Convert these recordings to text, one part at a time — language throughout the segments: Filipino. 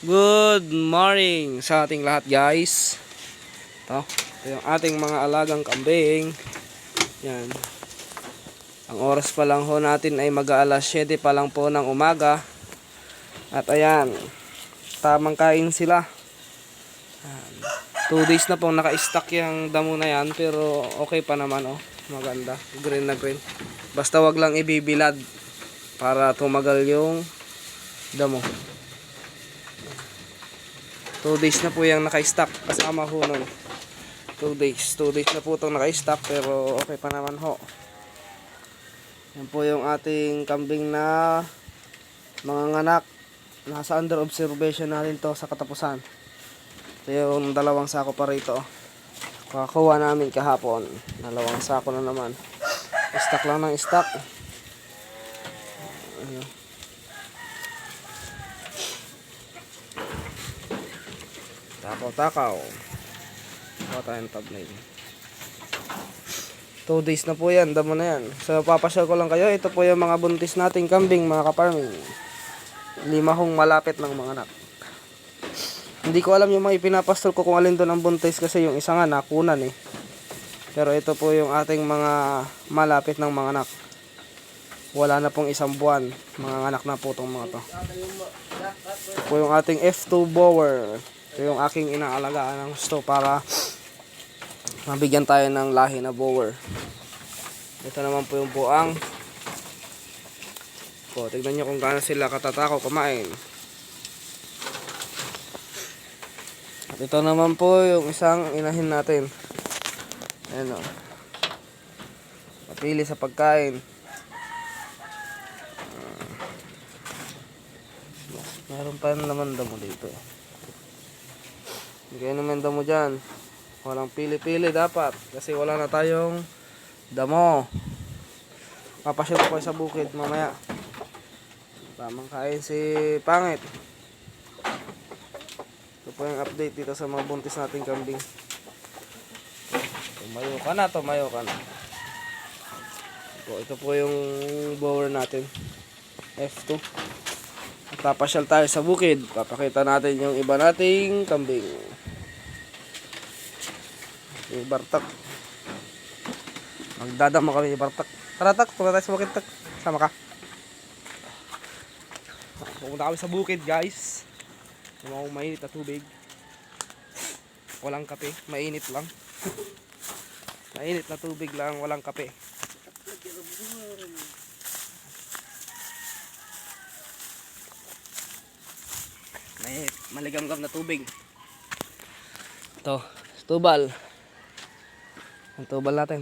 Good morning sa ating lahat, guys. Ito yung ating mga alagang kambing. Yan. Ang oras pa lang ho natin ay mag-aalas 7 pa lang po ng umaga. At ayan, tamang kain sila. 2 days na pong naka-stack yung damo na yan, pero okay pa naman, oh. Maganda, green na green. Basta wag lang ibibilad para tumagal yung damo. 2 days na po yung naka-stack kasama ho nun. 2 days na po itong naka-stack, pero okay pa naman ho. Yan po yung ating kambing na mga nganak. Nasa under observation natin to sa katapusan. Ito yung 2 sako pa rito. Kakakuha namin kahapon. 2 sako na naman. Stack lang ng stack. Takaw. Kuha tayong thumbnail. 2 days na po yan. Damo na yan. So papasyal ko lang kayo. Ito po yung mga buntis nating kambing, mga kaparming. 5 hong malapit ng mga anak. Hindi ko alam yung mga ipinapastol ko kung alin doon ang buntis, kasi yung isa nga nakunan eh. Pero ito po yung ating mga malapit ng mga anak. Wala na pong 1 buwan. Mga anak na po itong mga to. Ito po yung ating F2 Bower. Ito yung aking inaalagaan ng gusto para mabigyan tayo ng lahi na Bower. Ito naman po yung buang. Po, tignan nyo kung gaano sila katatakaw kumain. At ito naman po yung isang inahin natin. Ayan o. Mapili sa pagkain. Meron pa naman damo dito. Hindi kayo naman damo dyan. Walang pili-pili dapat. Kasi wala na tayong damo. Papasyal ko kayo sa bukid mamaya. Tamang kain si Pangit. Ito po yung update dito sa mga buntis nating kambing. Tumayo ka na. Ito po yung bower natin. F2. At papasyal tayo sa bukid. Papakita natin yung iba nating kambing. Yung Bartak. Magdadama kami yung Bartak. Tara tak, punta tayo sa bukid tak. Sama ka. Pupunta kami sa bukid, guys. Yung mainit na tubig. Walang kape, mainit lang. Mainit na tubig lang, walang kape. Mainit, maligamgam na tubig. Ito, tubal. Ang tubal natin.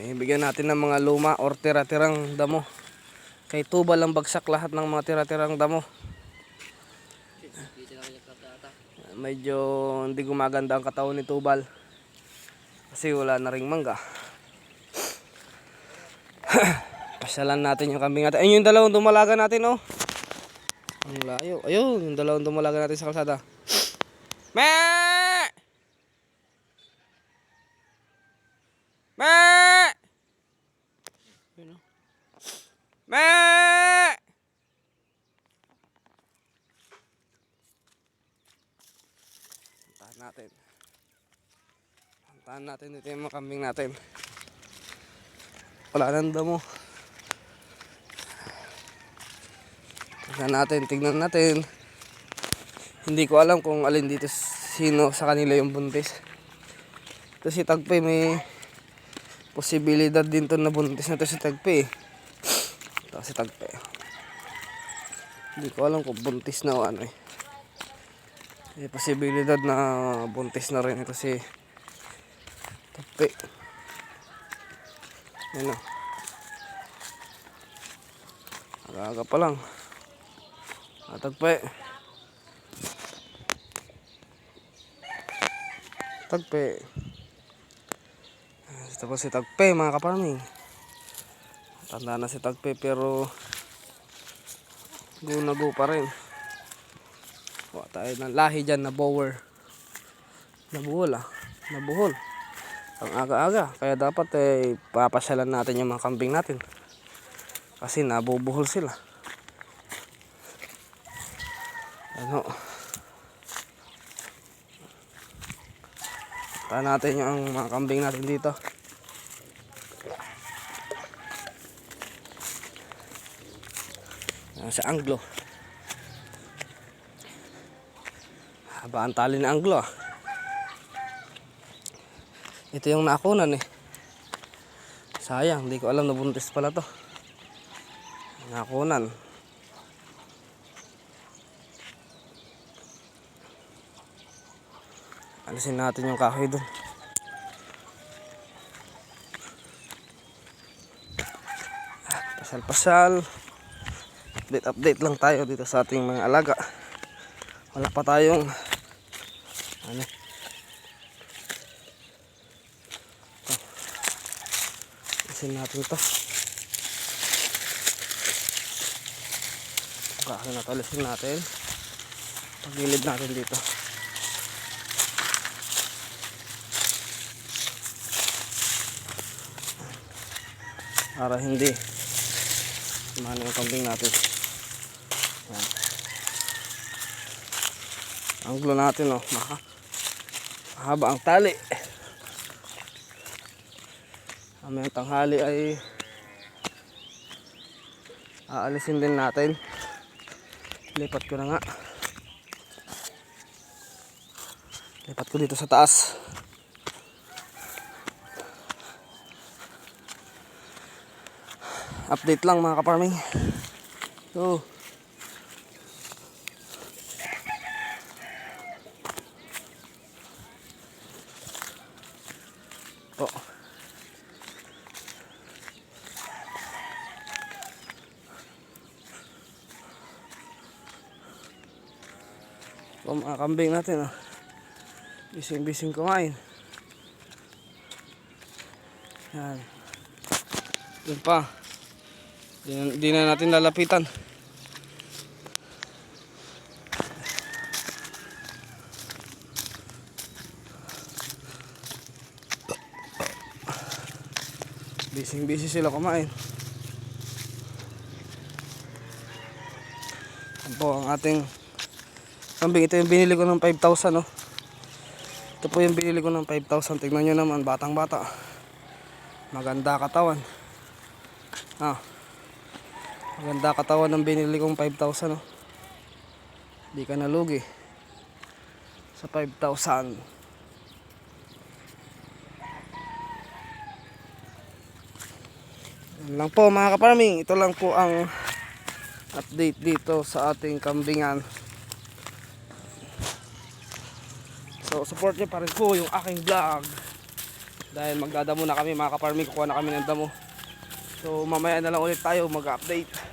Bigyan natin ng mga luma or tira-tirang damo. Kay tubal ang bagsak lahat ng mga tira-tirang damo. Medyo hindi gumaganda ang katawan ni tubal. Kasi wala na ring mangga. Pasyalan natin yung kambing natin. Ayun yung 2 dumalaga natin, oh. Ang layo. Ayun, yung 2 dumalaga natin sa kalsada. Me! Me! Me! Puntahan natin dito yung mga kambing natin. Wala nang damo. Tignan natin. Hindi ko alam kung alin dito sino sa kanila yung buntis. Ito si Tagpe, may posibilidad din to na buntis na to si Tagpe. Ito si Tagpe. Hindi ko alam kung buntis na o ano eh. May posibilidad na buntis na rin ito si Tagpe. Yan o. Aga pa lang. Tagpe. Ito po si Tagpe, mga kaparming. Tanda na si Tagpe pero go pa rin. Kuha tayo ng lahi dyan na Bower. Nabuhol. Ang aga-aga. Kaya dapat papasyalan natin yung mga kambing natin. Kasi nabubuhol sila. Ano? Tahan natin yung mga kambing natin dito. Sa anglo. Haba ang tali ng anglo. Ito yung nakunan eh. Sayang, hindi ko alam na buntis pala to. Nakunan. Alisin natin yung kahoy dun. Pasal-pasal. Update lang tayo dito sa ating mga alaga. Wala pa tayong ano. Alisin natin to. Kahoy na to, alisin natin. Pagilid natin dito. Para hindi mana yung kambing natin. Yan. Anglo natin oh, mahaba ang tali. Mamayang tanghali ay aalisin din natin. Lipat ko na nga. Lipat ko dito sa taas. Update lang mga kaparming. So, po. So, mga kambing natin oh. Bising-bising kumain. Yan. Yun pa. Di na natin lalapitan. Bising-busy sila kumain. Yan po ang ating kambing. Ito yung binili ko ng 5,000 no. Ito po yung binili ko ng 5,000. Tignan nyo naman, batang-bata. Maganda katawan. Maganda katawan ng binili kong 5,000 no. Di ka nalugi sa 5,000. Yan lang po mga kaparming. Ito lang po ang update dito sa ating kambingan. So support nyo pa rin po yung aking vlog. Dahil magdadamo na kami mga kaparming. Kukuha na kami ng damo. So mamaya na lang ulit tayo mag-update.